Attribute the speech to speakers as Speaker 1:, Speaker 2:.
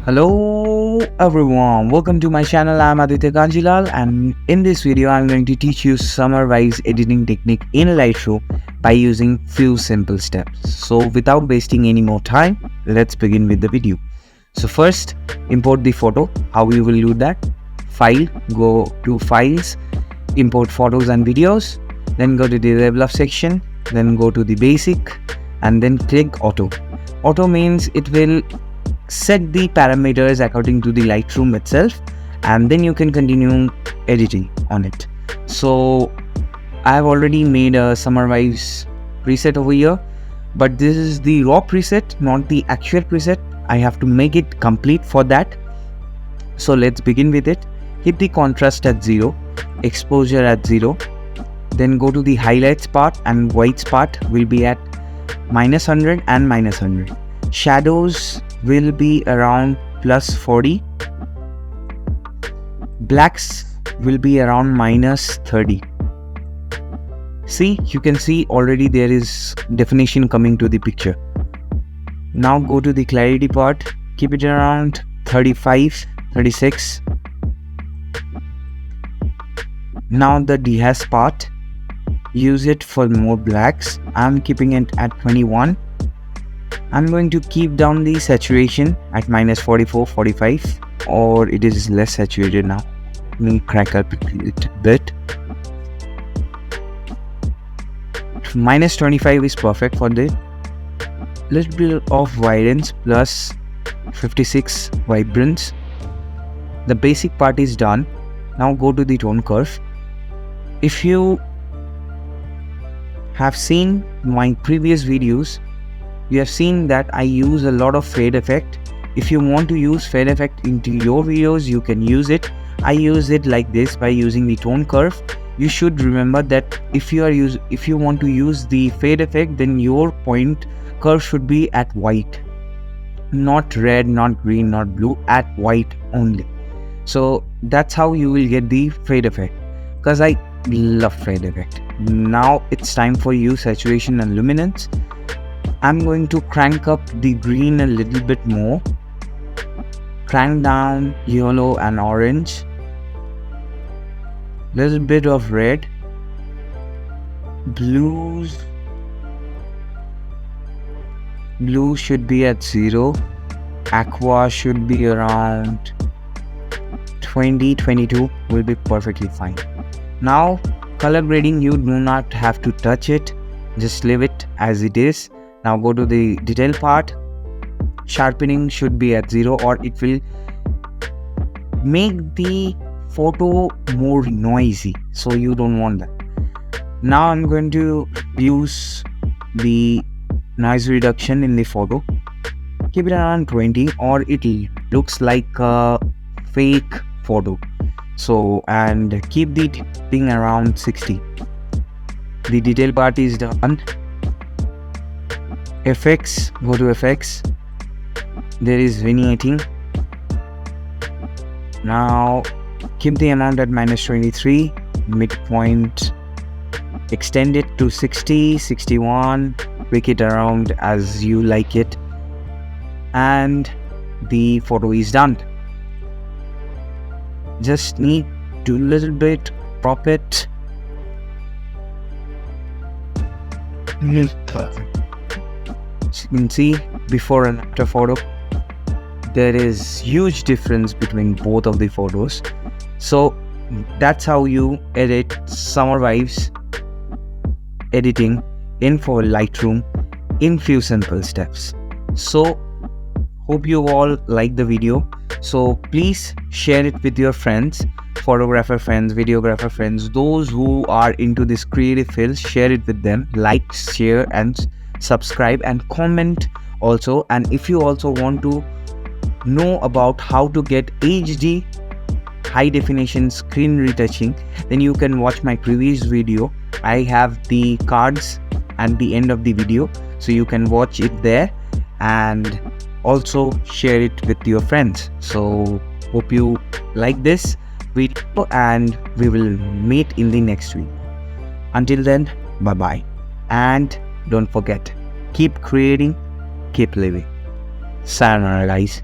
Speaker 1: Hello everyone, welcome to my channel. I'm Aditya Kanjilal, and in this video I'm going to teach you summarize editing technique in Lightroom by using few simple steps. So without wasting any more time, let's begin with the video. So first, import the photo. How you will do that? File, go to files, import photos and videos, then go to the develop section, then go to the basic and then click auto. Auto means it will set the parameters according to the Lightroom itself, and then you can continue editing on it. So I have already made a summarize preset over here, but this is the raw preset, not the actual preset. I have to make it complete for that. So let's begin with it. Keep the contrast at 0, exposure at 0, then go to the highlights part and whites part will be at -100 and -100. Shadows will be around +40, blacks will be around -30. See, you can see already there is definition coming to the picture. Now go to the clarity part, keep it around 35, 36. Now the dehaze part, use it for more blacks. I'm keeping it at 21. I'm going to keep down the saturation at -44, 45, or it is less saturated now. Let me crank up it a bit. -25 is perfect for the little bit of vibrance plus 56 vibrance. The basic part is done. Now go to the tone curve. If you have seen my previous videos, you have seen that I use a lot of fade effect. If you want to use fade effect into your videos, you can use it. I use it like this by using the tone curve. You should remember that if you want to use the fade effect, then your point curve should be at white, not red, not green, not blue, at white only. So that's how you will get the fade effect, because I love fade effect. Now it's time for you saturation and luminance. I'm going to crank up the green a little bit more, crank down yellow and orange, little bit of red, blue should be at 0, aqua should be around 20, 22 will be perfectly fine. Now color grading, you do not have to touch it, just leave it as it is. Now go to the detail part. Sharpening should be at 0, or it will make the photo more noisy, so you don't want that. Now I'm going to use the noise reduction in the photo. Keep it around 20, or it looks like a fake photo. So, and keep the thing around 60. The detail part is done. Effects, go to effects. There is vignetting. Now keep the amount at -23, midpoint extend it to 60, 61, tweak it around as you like it, and the photo is done. Just need to little bit crop it. As you can see, before and after photo, there is huge difference between both of the photos. So that's how you edit summarize editing in for Lightroom in few simple steps. So hope you all like the video. So please share it with your friends, photographer friends, videographer friends, those who are into this creative field. Share it with them. Like, share and subscribe and comment also. And if you also want to know about how to get HD high definition screen retouching, then you can watch my previous video. I have the cards at the end of the video, so you can watch it there, and also share it with your friends. So hope you like this video, and we will meet in the next video. Until then, bye bye, and don't forget, keep creating, keep living. Sayonara guys.